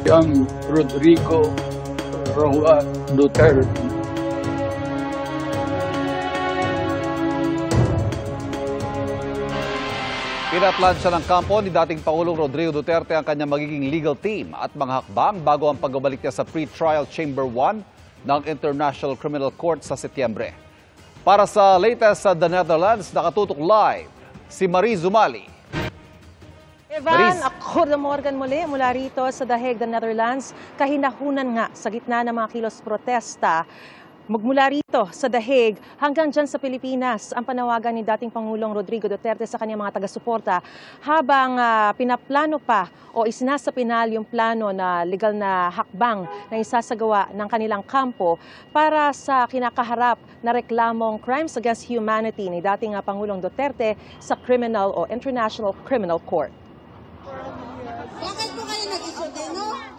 Young Rodrigo Roa Duterte. Pinaplansya ng kampo ni dating Pangulong Rodrigo Duterte ang kanyang magiging legal team at mga hakbang bago ang pagbabalik niya sa pre-trial Chamber 1 ng International Criminal Court sa Setyembre. Para sa latest sa The Netherlands, nakatutok live si Marie Zumali. Evan, ako na Morgan muli mula rito sa The Hague, The Netherlands. Kahinahunan nga sa gitna ng mga kilos protesta. Magmula rito sa The Hague hanggang dyan sa Pilipinas ang panawagan ni dating Pangulong Rodrigo Duterte sa kanyang mga taga-suporta habang pinaplano pa o isinasapinal yung plano na legal na hakbang na isasagawa ng kanilang kampo para sa kinakaharap na reklamong crimes against humanity ni dating Pangulong Duterte sa Criminal o International Criminal Court.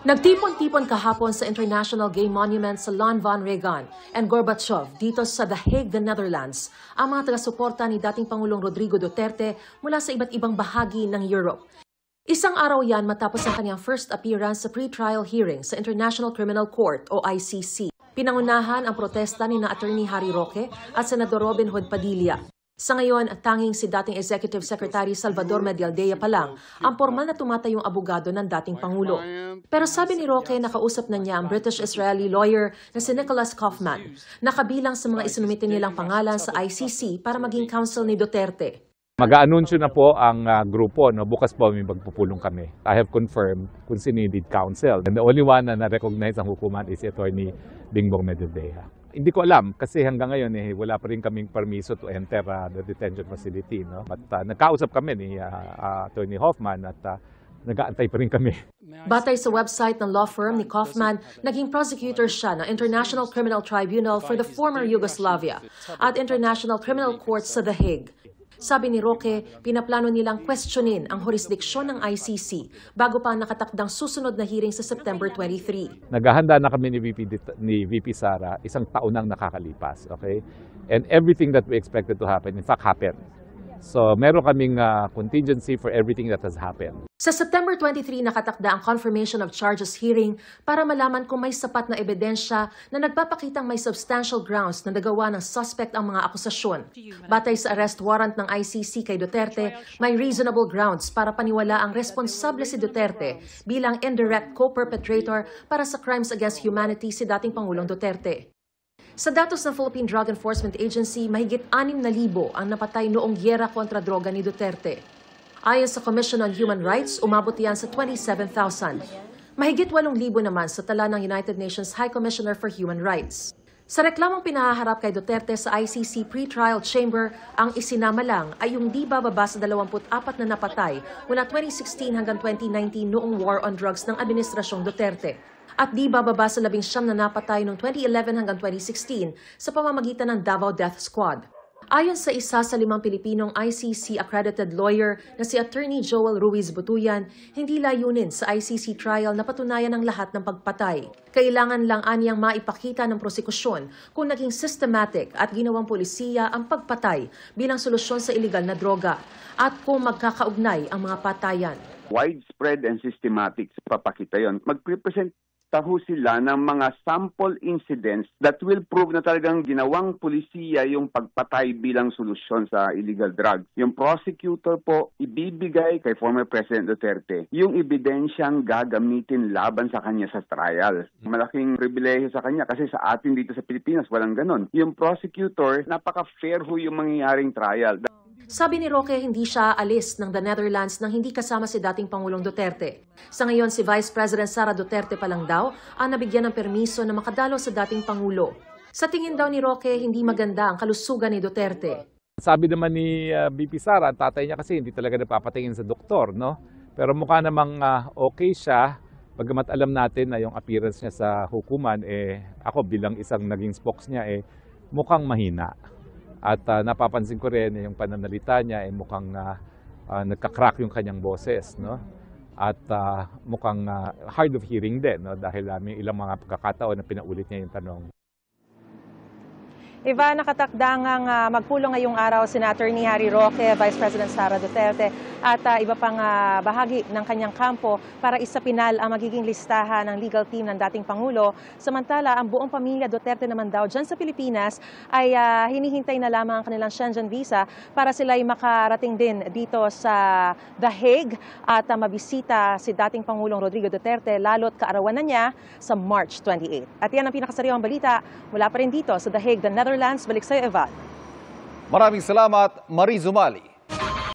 Nagtipon-tipon kahapon sa International Gay Monument sa Lon Van Regan and Gorbachev dito sa The Hague, The Netherlands, ang mga taga-suporta ni dating Pangulong Rodrigo Duterte mula sa iba't ibang bahagi ng Europe. Isang araw yan matapos ang kanyang first appearance sa pre-trial hearing sa International Criminal Court o ICC. Pinangunahan ang protesta ni Attorney Harry Roque at Senador Robin Hood Padilla. Sa ngayon, tanging si dating Executive Secretary Salvador Medialdea pa lang ang formal na tumatayong abogado ng dating Pangulo. Pero sabi ni Roque, nakausap na niya ang British-Israeli lawyer na si Nicholas Kaufman, na kabilang sa mga isinumite nilang pangalan sa ICC para maging counsel ni Duterte. Mag-aanunsyo na po ang grupo, no? Bukas po may magpupulong kami. I have confirmed kung sino yung lead counsel. And the only one na na-recognize ang hukuman is si Attorney Bingbong Medialdea. Hindi ko alam kasi hanggang ngayon wala pa rin kaming permiso to enter the detention facility. No? But nagkausap kami ni Attorney Hoffman at nag-aantay pa rin kami. Batay sa website ng law firm ni Kaufman, naging prosecutor siya ng International Criminal Tribunal for the former Yugoslavia at International Criminal Court sa The Hague. Sabi ni Roque, pinaplano nilang questionin ang jurisdiksyon ng ICC bago pa ang nakatakdang susunod na hearing sa September 23. Naghahanda na kami ni VP Sara isang taon nang nakakalipas. Okay? And everything that we expected to happen, in fact, happened. So meron kaming contingency for everything that has happened. Sa September 23, nakatakda ang confirmation of charges hearing para malaman kung may sapat na ebidensya na nagpapakitang may substantial grounds na nagawa ng suspect ang mga akusasyon. Batay sa arrest warrant ng ICC kay Duterte, may reasonable grounds para paniwala ang responsable si Duterte bilang indirect co-perpetrator para sa crimes against humanity si dating Pangulong Duterte. Sa datos ng Philippine Drug Enforcement Agency, mahigit 6,000 ang napatay noong gyera kontra droga ni Duterte. Ayon sa Commission on Human Rights, umabot yan sa 27,000. Mahigit 8,000 naman sa tala ng United Nations High Commissioner for Human Rights. Sa reklamong pinahaharap kay Duterte sa ICC pre-trial chamber, ang isinama lang ay yung di bababa sa 24 na napatay mula 2016 hanggang 2019 noong war on drugs ng Administrasyong Duterte. At di bababa sa 19 na napatay noong 2011 hanggang 2016 sa pamamagitan ng Davao Death Squad. Ayon sa isa sa 5 Pilipinong ICC-accredited lawyer na si Attorney Joel Ruiz Butuyan, hindi layunin sa ICC trial na patunayan ang lahat ng pagpatay. Kailangan lang aniyang maipakita ng prosekusyon kung naging systematic at ginawang polisiya ang pagpatay bilang solusyon sa iligal na droga at kung magkakaugnay ang mga patayan. Widespread and systematic papakita yon. Mag-represent taho sila ng mga sample incidents that will prove na talagang ginawang pulisiya yung pagpatay bilang solusyon sa illegal drugs. Yung prosecutor po ibibigay kay former President Duterte yung ebidensyang gagamitin laban sa kanya sa trial. Malaking pribilehyo sa kanya kasi sa atin dito sa Pilipinas walang ganon. Yung prosecutor, napaka-fair ho yung mangyayaring trial. Sabi ni Roque, hindi siya alis ng The Netherlands nang hindi kasama si dating Pangulong Duterte. Sa ngayon, si Vice President Sara Duterte pa lang daw ang nabigyan ng permiso na makadalo sa dating Pangulo. Sa tingin daw ni Roque, hindi maganda ang kalusugan ni Duterte. Sabi naman ni VP Sara, ang tatay niya kasi hindi talaga napapatingin sa doktor, no? Pero mukha namang okay siya, bagamat alam natin na yung appearance niya sa hukuman, ako bilang isang naging spokes niya, mukhang mahina. At napapansin ko rin yung pananalita niya mukhang nagka-crack yung kanyang boses, no? At mukhang hard of hearing din, no? Dahil may ilang mga pagkakataon na pinaulit niya yung tanong. Iba, nakatakdangang magpulong ngayong araw si Attorney Harry Roque, Vice President Sara Duterte at iba pang bahagi ng kanyang kampo para isapinal ang magiging listahan ng legal team ng dating Pangulo. Samantala, ang buong pamilya Duterte naman daw dyan sa Pilipinas ay hinihintay na lamang ang kanilang Schengen visa para sila ay makarating din dito sa The Hague at mabisita si dating Pangulong Rodrigo Duterte lalo't kaarawan na niya sa March 28. At yan ang pinakasariwang balita mula pa rin dito sa The Hague, the Netherlands. Balik sa'yo, Evad. Maraming salamat, Marie Zumali.